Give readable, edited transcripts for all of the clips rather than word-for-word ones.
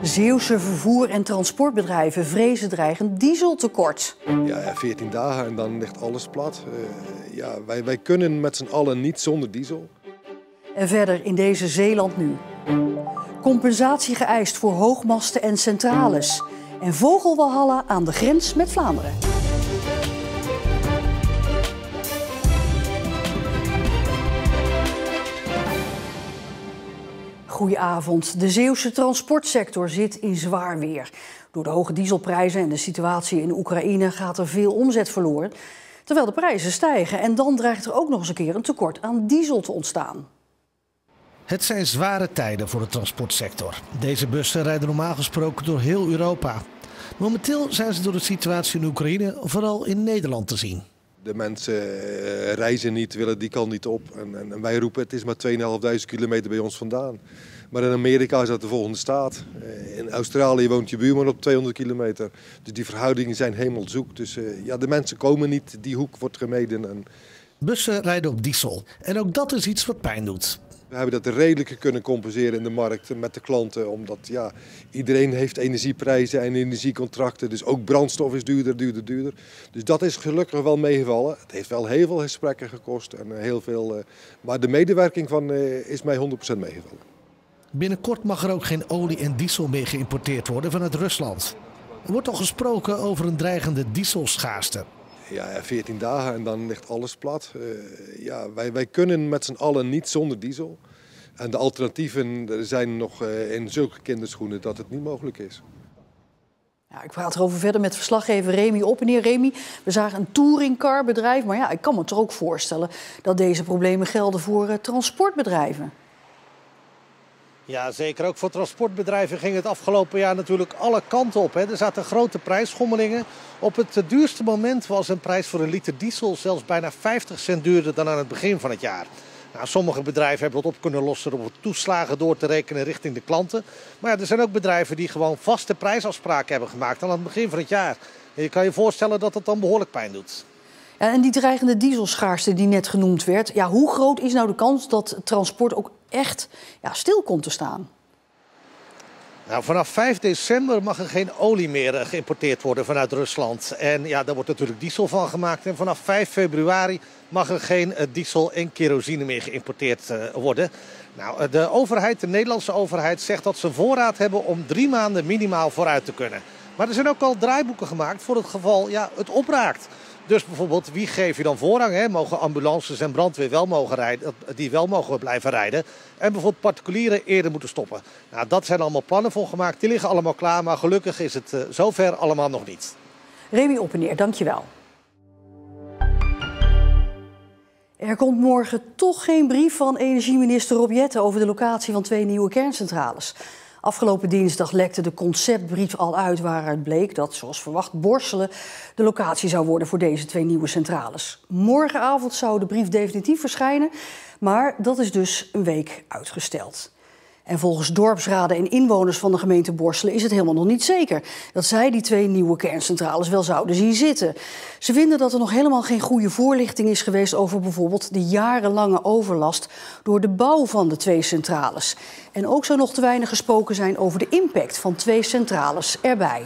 Zeeuwse vervoer- en transportbedrijven vrezen dreigend dieseltekort. Ja, 14 dagen en dan ligt alles plat. Wij kunnen met z'n allen niet zonder diesel. En verder in deze Zeeland nu. Compensatie geëist voor hoogmasten en centrales. En vogelwalhalla aan de grens met Vlaanderen. Goedenavond. De Zeeuwse transportsector zit in zwaar weer. Door de hoge dieselprijzen en de situatie in Oekraïne gaat er veel omzet verloren. Terwijl de prijzen stijgen. En dan dreigt er ook nog eens een keer een tekort aan diesel te ontstaan. Het zijn zware tijden voor de transportsector. Deze bussen rijden normaal gesproken door heel Europa. Momenteel zijn ze door de situatie in Oekraïne vooral in Nederland te zien. De mensen reizen niet, willen die kant niet op. En wij roepen het is maar 2.500 kilometer bij ons vandaan. Maar in Amerika is dat de volgende staat. In Australië woont je buurman op 200 kilometer. Dus die verhoudingen zijn hemelzoek. Dus de mensen komen niet, die hoek wordt gemeden. Bussen rijden op diesel. En ook dat is iets wat pijn doet. We hebben dat redelijk kunnen compenseren in de markt met de klanten. Omdat iedereen heeft energieprijzen en energiecontracten. Dus ook brandstof is duurder. Dus dat is gelukkig wel meegevallen. Het heeft wel heel veel gesprekken gekost. En heel veel, maar de medewerking van is mij 100% meegevallen. Binnenkort mag er ook geen olie en diesel meer geïmporteerd worden vanuit Rusland. Er wordt al gesproken over een dreigende dieselschaarste. Ja, 14 dagen en dan ligt alles plat. Wij kunnen met z'n allen niet zonder diesel. En de alternatieven zijn nog in zulke kinderschoenen dat het niet mogelijk is. Ja, ik praat erover verder met verslaggever Remy Oppeneer. Remy, we zagen een touringcarbedrijf, maar ik kan me toch ook voorstellen dat deze problemen gelden voor transportbedrijven. Ja, zeker. Ook voor transportbedrijven ging het afgelopen jaar natuurlijk alle kanten op. Er zaten grote prijsschommelingen. Op het duurste moment was een prijs voor een liter diesel zelfs bijna 50 cent duurder dan aan het begin van het jaar. Nou, sommige bedrijven hebben dat op kunnen lossen door toeslagen door te rekenen richting de klanten. Maar er zijn ook bedrijven die gewoon vaste prijsafspraken hebben gemaakt aan het begin van het jaar. En je kan je voorstellen dat het dan behoorlijk pijn doet. Ja, en die dreigende dieselschaarste die net genoemd werd, hoe groot is nou de kans dat het transport ook echt stil komt te staan? Nou, vanaf 5 december mag er geen olie meer geïmporteerd worden vanuit Rusland. En daar wordt natuurlijk diesel van gemaakt. En vanaf 5 februari mag er geen diesel en kerosine meer geïmporteerd worden. Nou, de overheid, de Nederlandse overheid, zegt dat ze een voorraad hebben om 3 maanden minimaal vooruit te kunnen. Maar er zijn ook al draaiboeken gemaakt voor het geval het opraakt. Dus bijvoorbeeld, wie geef je dan voorrang? Mogen ambulances en brandweer wel mogen rijden, die wel mogen blijven rijden? En bijvoorbeeld particulieren eerder moeten stoppen. Nou, dat zijn allemaal plannen voor gemaakt. Die liggen allemaal klaar, maar gelukkig is het zover allemaal nog niet. Remy Oppeneer, dankjewel. Er komt morgen toch geen brief van energieminister Rob Jetten over de locatie van 2 nieuwe kerncentrales. Afgelopen dinsdag lekte de conceptbrief al uit waaruit bleek dat, zoals verwacht, Borselen de locatie zou worden voor deze 2 nieuwe centrales. Morgenavond zou de brief definitief verschijnen, maar dat is dus een week uitgesteld. En volgens dorpsraden en inwoners van de gemeente Borselen is het helemaal nog niet zeker dat zij die 2 nieuwe kerncentrales wel zouden zien zitten. Ze vinden dat er nog helemaal geen goede voorlichting is geweest over bijvoorbeeld de jarenlange overlast door de bouw van de 2 centrales. En ook zou nog te weinig gesproken zijn over de impact van 2 centrales erbij.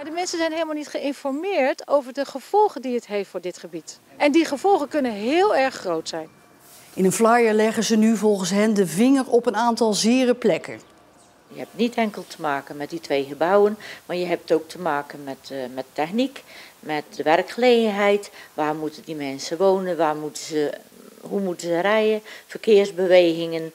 De mensen zijn helemaal niet geïnformeerd over de gevolgen die het heeft voor dit gebied. En die gevolgen kunnen heel erg groot zijn. In een flyer leggen ze nu volgens hen de vinger op een aantal zere plekken. Je hebt niet enkel te maken met die 2 gebouwen, maar je hebt ook te maken met techniek, met de werkgelegenheid. Waar moeten die mensen wonen, hoe moeten ze rijden, verkeersbewegingen.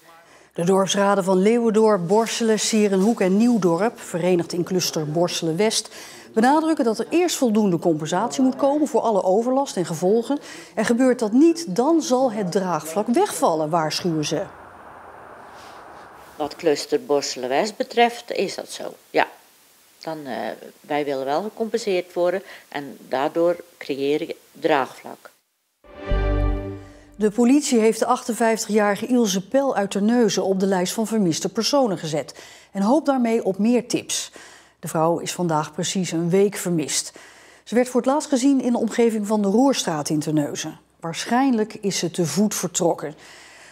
De dorpsraden van Leeuwendorp, Borselen, Serenhoek en Nieuwdorp, verenigd in cluster Borselen-West, benadrukken dat er eerst voldoende compensatie moet komen voor alle overlast en gevolgen. En gebeurt dat niet, dan zal het draagvlak wegvallen, waarschuwen ze. Wat cluster Borselen-West betreft is dat zo, ja. Wij willen wel gecompenseerd worden en daardoor creëren draagvlak. De politie heeft de 58-jarige Ilse Pel uit Terneuzen op de lijst van vermiste personen gezet en hoopt daarmee op meer tips. De vrouw is vandaag precies een week vermist. Ze werd voor het laatst gezien in de omgeving van de Roerstraat in Terneuzen. Waarschijnlijk is ze te voet vertrokken.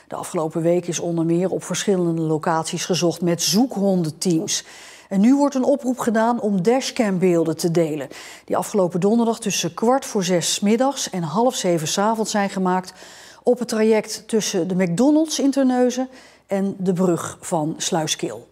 De afgelopen week is onder meer op verschillende locaties gezocht met zoekhondenteams. En nu wordt een oproep gedaan om dashcambeelden te delen. Die afgelopen donderdag tussen 5:45 middags en 6:30 's avonds zijn gemaakt op het traject tussen de McDonald's in Terneuzen en de brug van Sluiskil.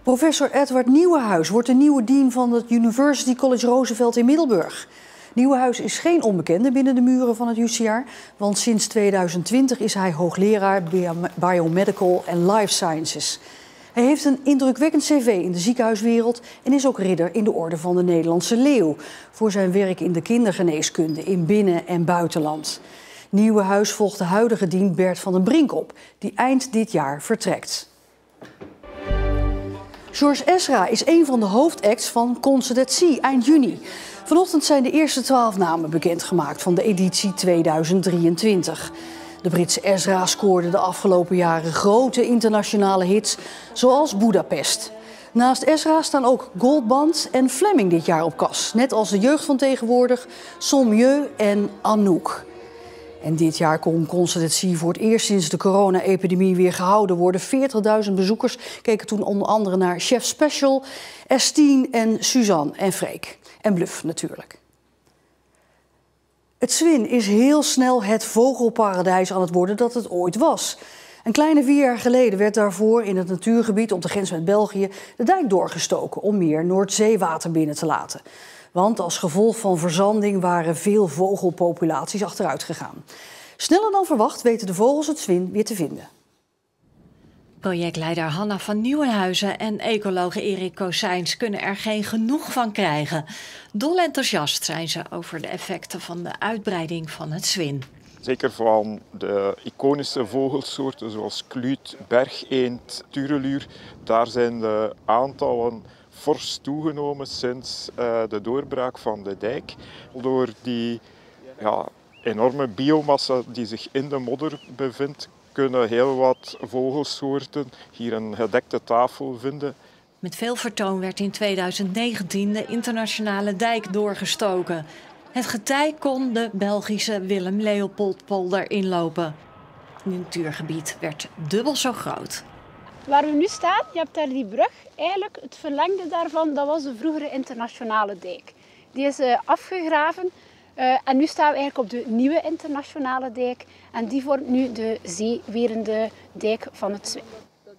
Professor Edward Nieuwenhuis wordt de nieuwe dean van het University College Roosevelt in Middelburg. Nieuwenhuis is geen onbekende binnen de muren van het UCR, want sinds 2020 is hij hoogleraar Biomedical en Life Sciences. Hij heeft een indrukwekkend cv in de ziekenhuiswereld en is ook ridder in de Orde van de Nederlandse Leeuw voor zijn werk in de kindergeneeskunde in binnen- en buitenland. Nieuwenhuis volgt de huidige dean Bert van den Brink op, die eind dit jaar vertrekt. George Ezra is een van de hoofdacts van Concert at Sea eind juni. Vanochtend zijn de eerste 12 namen bekendgemaakt van de editie 2023. De Britse Ezra scoorde de afgelopen jaren grote internationale hits, zoals Budapest. Naast Ezra staan ook Goldband en Fleming dit jaar op kas. Net als de jeugd van tegenwoordig, Sommieu en Anouk. En dit jaar kon Concert at Sea voor het eerst sinds de corona-epidemie weer gehouden worden. 40.000 bezoekers keken toen onder andere naar Chef Special, Estine en Suzanne en Freek. En Bluff natuurlijk. Het Zwin is heel snel het vogelparadijs aan het worden dat het ooit was. Een kleine 4 jaar geleden werd daarvoor in het natuurgebied op de grens met België de dijk doorgestoken om meer Noordzeewater binnen te laten. Want als gevolg van verzanding waren veel vogelpopulaties achteruit gegaan. Sneller dan verwacht weten de vogels het Zwin weer te vinden. Projectleider Hanna van Nieuwenhuizen en ecoloog Erik Kozijns kunnen er geen genoeg van krijgen. Dol enthousiast zijn ze over de effecten van de uitbreiding van het Zwin. Zeker van de iconische vogelsoorten zoals kluut, bergeend, tureluur. Daar zijn de aantallen fors toegenomen sinds de doorbraak van de dijk. Door die enorme biomassa die zich in de modder bevindt, kunnen heel wat vogelsoorten hier een gedekte tafel vinden. Met veel vertoon werd in 2019 de internationale dijk doorgestoken. Het getij kon de Belgische Willem-Leopoldpolder inlopen. Het natuurgebied werd dubbel zo groot. Waar we nu staan, je hebt daar die brug. Eigenlijk het verlengde daarvan, dat was de vroegere internationale dijk. Die is afgegraven en nu staan we eigenlijk op de nieuwe internationale dijk. En die vormt nu de zeewerende dijk van het Zwin.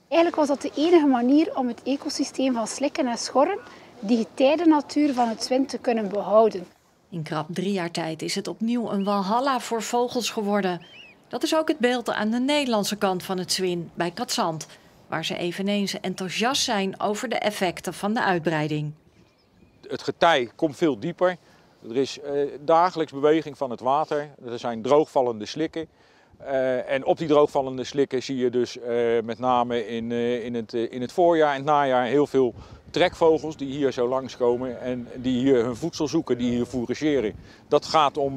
Eigenlijk was dat de enige manier om het ecosysteem van slikken en schorren, die getijdennatuur van het Zwin, te kunnen behouden. In krap 3 jaar tijd is het opnieuw een walhalla voor vogels geworden. Dat is ook het beeld aan de Nederlandse kant van het Zwin, bij Katzand, waar ze eveneens enthousiast zijn over de effecten van de uitbreiding. Het getij komt veel dieper. Er is dagelijks beweging van het water. Er zijn droogvallende slikken. En op die droogvallende slikken zie je dus met name in het voorjaar en het najaar heel veel trekvogels die hier zo langskomen en die hier hun voedsel zoeken, die hier fourageren. Dat gaat om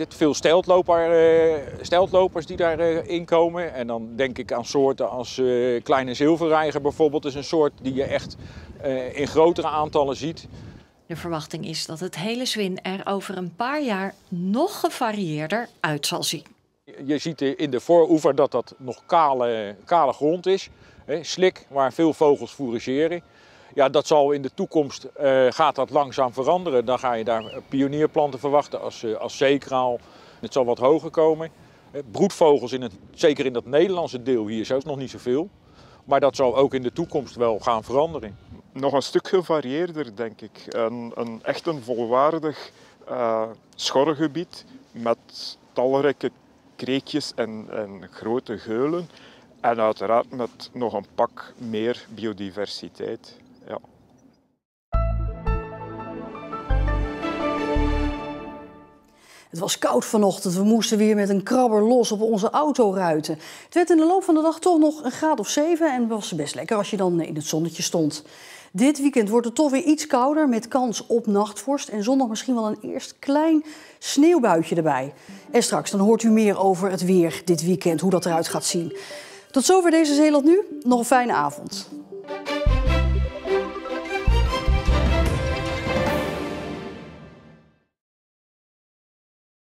veel steltlopers die daarin komen. En dan denk ik aan soorten als kleine zilverreiger bijvoorbeeld. Dat is een soort die je echt in grotere aantallen ziet. De verwachting is dat het hele Zwin er over een paar jaar nog gevarieerder uit zal zien. Je ziet in de vooroever dat dat nog kale grond is. Slik waar veel vogels fourageren. Ja, dat zal in de toekomst gaat dat langzaam veranderen. Dan ga je daar pionierplanten verwachten als zeekraal. Het zal wat hoger komen. Broedvogels, zeker in dat Nederlandse deel hier, is ook nog niet zoveel. Maar dat zal ook in de toekomst wel gaan veranderen. Nog een stuk gevarieerder, denk ik. Echt een volwaardig schorregebied met talrijke kreekjes en grote geulen. En uiteraard met nog een pak meer biodiversiteit. Ja. Het was koud vanochtend. We moesten weer met een krabber los op onze autoruiten. Het werd in de loop van de dag toch nog een graad of 7 en was best lekker als je dan in het zonnetje stond. Dit weekend wordt het toch weer iets kouder met kans op nachtvorst en zondag misschien wel een eerst klein sneeuwbuitje erbij. En straks dan hoort u meer over het weer dit weekend, hoe dat eruit gaat zien. Tot zover deze Zeeland Nu. Nog een fijne avond.